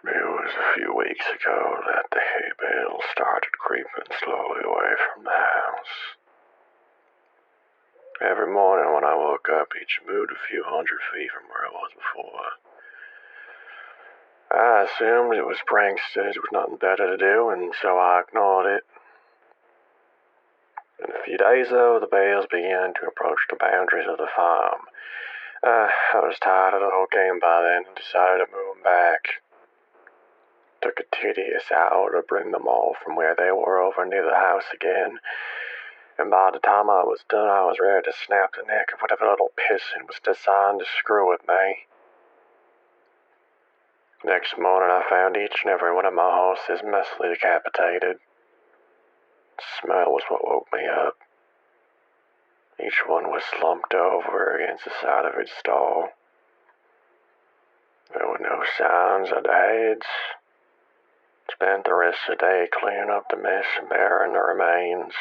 It was a few weeks ago that the hay bale started creeping slowly away from the house. Every morning when I woke up, each moved a few hundred feet from where it was before. I assumed it was pranksters with nothing better to do, and so I ignored it. In a few days, though, the bales began to approach the boundaries of the farm. I was tired of the whole game by then and decided to move them back. Took a tedious hour to bring them all from where they were over near the house again, and by the time I was done, I was ready to snap the neck of whatever little pisson was designed to screw with me. Next morning, I found each and every one of my horses messily decapitated. The smell was what woke me up. Each one was slumped over against the side of its stall. There were no signs of the heads. Spent the rest of the day cleaning up the mess and burying the remains.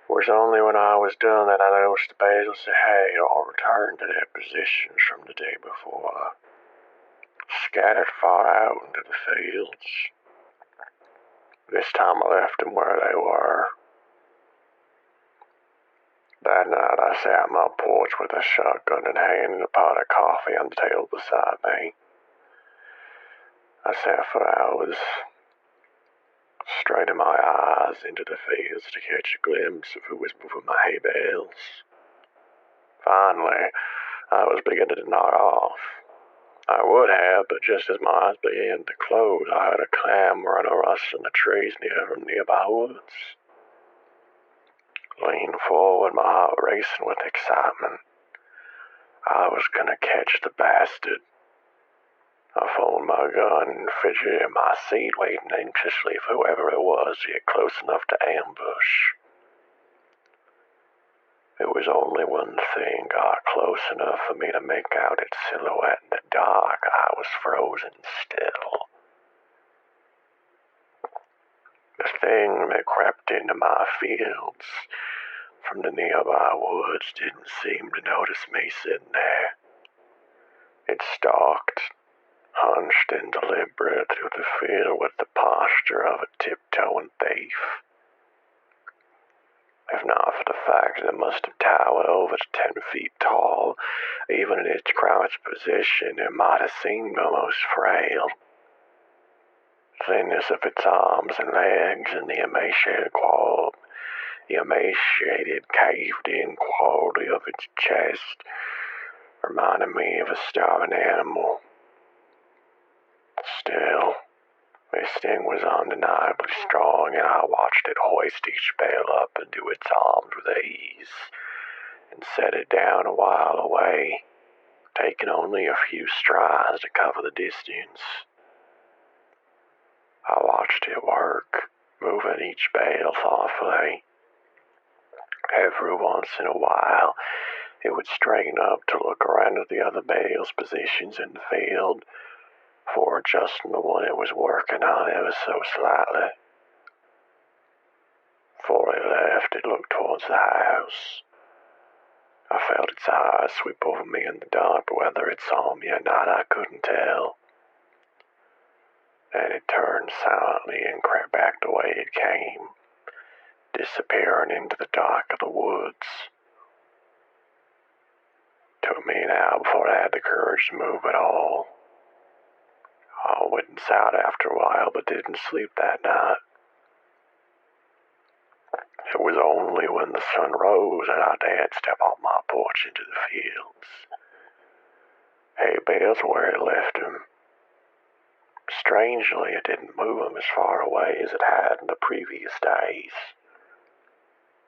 It was only when I was done that I noticed the bales of hay all returned to their positions from the day before, scattered far out into the fields. This time I left them where they were. That night I sat on my porch with a shotgun in hand and a pot of coffee on the table beside me. I sat for hours, straining my eyes into the fields to catch a glimpse of who was moving my hay bales. Finally, I was beginning to nod off. I would have, but just as my eyes began to close, I heard a clamor and a rustle in the trees near from nearby woods. Leaned forward, my heart racing with excitement. I was gonna catch the bastard. I folded my gun and fidgeted in my seat, waiting anxiously for whoever it was to get close enough to ambush. It was only when the thing got close enough for me to make out its silhouette in the dark, I was frozen still. The thing that crept into my fields from the nearby woods didn't seem to notice me sitting there. It stalked, hunched and deliberate through the field with the posture of a tiptoeing thief. If not for the fact that it must have towered over 10 feet tall, even in its crouched position, it might have seemed almost frail. Thinness of its arms and legs and the emaciated, caved-in quality of its chest reminded me of a starving animal. Still, this thing was undeniably strong, and I watched it hoist each bale up into its arms with ease, and set it down a while away, taking only a few strides to cover the distance. I watched it work, moving each bale thoughtfully. Every once in a while, it would straighten up to look around at the other bales' positions in the field, before adjusting the one it was working on ever so slightly. Before it left, it looked towards the house. I felt its eyes sweep over me in the dark, but whether it saw me or not, I couldn't tell. Then it turned silently and crept back the way it came, disappearing into the dark of the woods. Took me an hour before I had the courage to move at all. I went inside after a while, but didn't sleep that night. It was only when the sun rose that I dared step off my porch into the fields. Hay bales were where it left them. Strangely, it didn't move them as far away as it had in the previous days.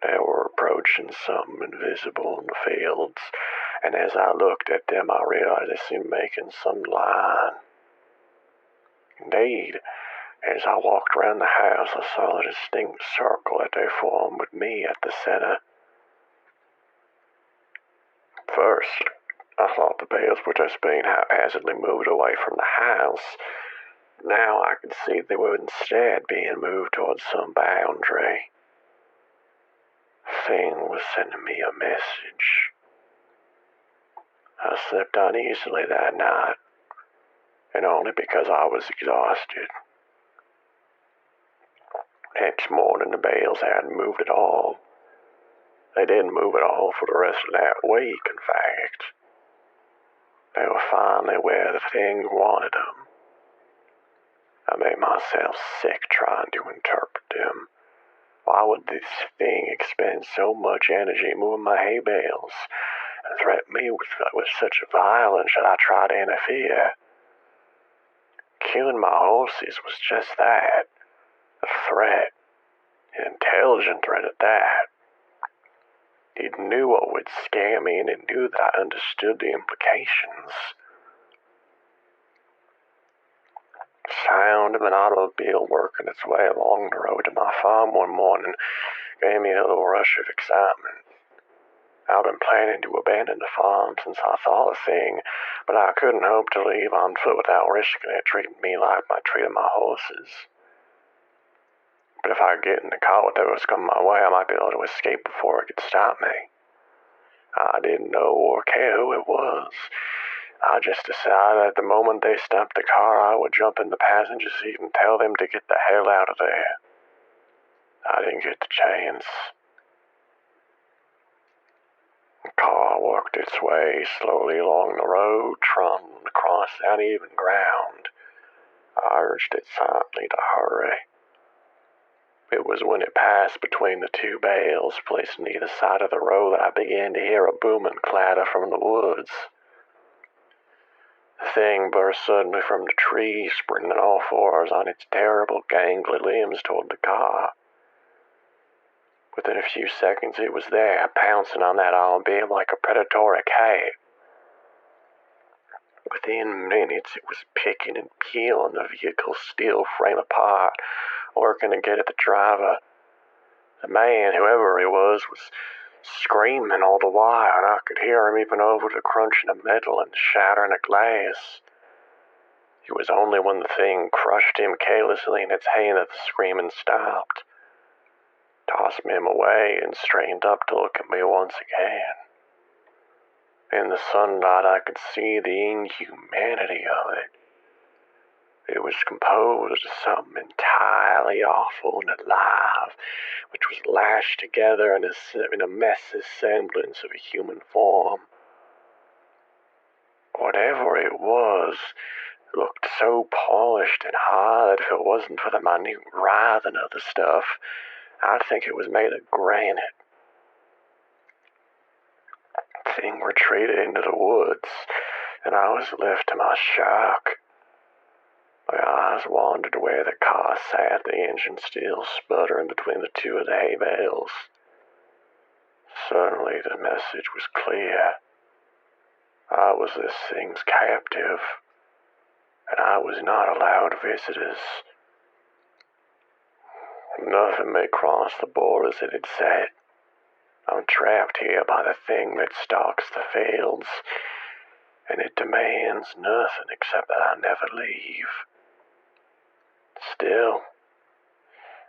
They were approaching something invisible in the fields, and as I looked at them, I realized they seemed making some line. Indeed, as I walked around the house, I saw a distinct circle that they formed with me at the center. First, I thought the bales were just being haphazardly moved away from the house. Now I could see they were instead being moved towards some boundary. The thing was sending me a message. I slept uneasily that night, and only because I was exhausted. Next morning, the bales hadn't moved at all. They didn't move at all for the rest of that week, in fact. They were finally where the thing wanted them. I made myself sick trying to interpret them. Why would this thing expend so much energy moving my hay bales and threaten me with such violence should I try to interfere? Killing my horses was just that, a threat, an intelligent threat at that. It knew what would scare me, and it knew that I understood the implications. The sound of an automobile working its way along the road to my farm one morning gave me a little rush of excitement. I've been planning to abandon the farm since I saw the thing, but I couldn't hope to leave on foot without risking it treating me like I treated my horses. But if I get in the car with those coming my way, I might be able to escape before it could stop me. I didn't know or care who it was. I just decided at the moment they stopped the car, I would jump in the passenger seat and tell them to get the hell out of there. I didn't get the chance. The car worked its way slowly along the road, trundling across the uneven ground. I urged it silently to hurry. It was when it passed between the two bales placed on either side of the road that I began to hear a booming clatter from the woods. The thing burst suddenly from the tree, sprinting all fours on its terrible gangly limbs toward the car. Within a few seconds it was there, pouncing on that automobile like a predatory cat. Within minutes it was picking and peeling the vehicle's steel frame apart, working to get at the driver. The man, whoever he was screaming all the while, and I could hear him even over the crunching of metal and shattering of glass. It was only when the thing crushed him carelessly in its hand that the screaming stopped, tossed him away, and straightened up to look at me once again. In the sunlight I could see the inhumanity of it. It was composed of something entirely awful and alive, which was lashed together in a messy semblance of a human form. Whatever it was, it looked so polished and hard that if it wasn't for the minute writhing of the stuff, I'd think it was made of granite. The thing retreated into the woods, and I was left to my shock. My eyes wandered where the car sat, the engine still sputtering between the two of the hay bales. Suddenly the message was clear. I was this thing's captive, and I was not allowed visitors. Nothing may cross the borders it had set. I'm trapped here by the thing that stalks the fields, and it demands nothing except that I never leave. Still,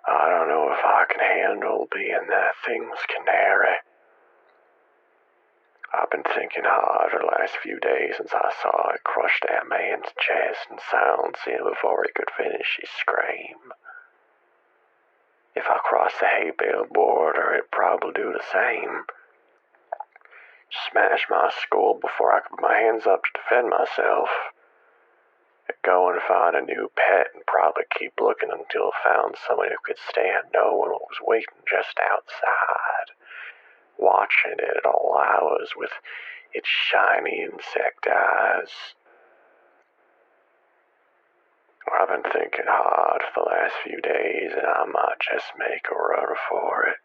I don't know if I can handle being that thing's canary. I've been thinking hard the last few days since I saw it crush that man's chest and silence him before he could finish his scream. If I crossed the hay bale border, it'd probably do the same. Smash my skull before I could put my hands up to defend myself. I'd go and find a new pet and probably keep looking until I found somebody who could stand knowing what was waiting just outside, watching it at all hours with its shiny insect eyes. I've been thinking hard for the last few days, and I might just make a run for it.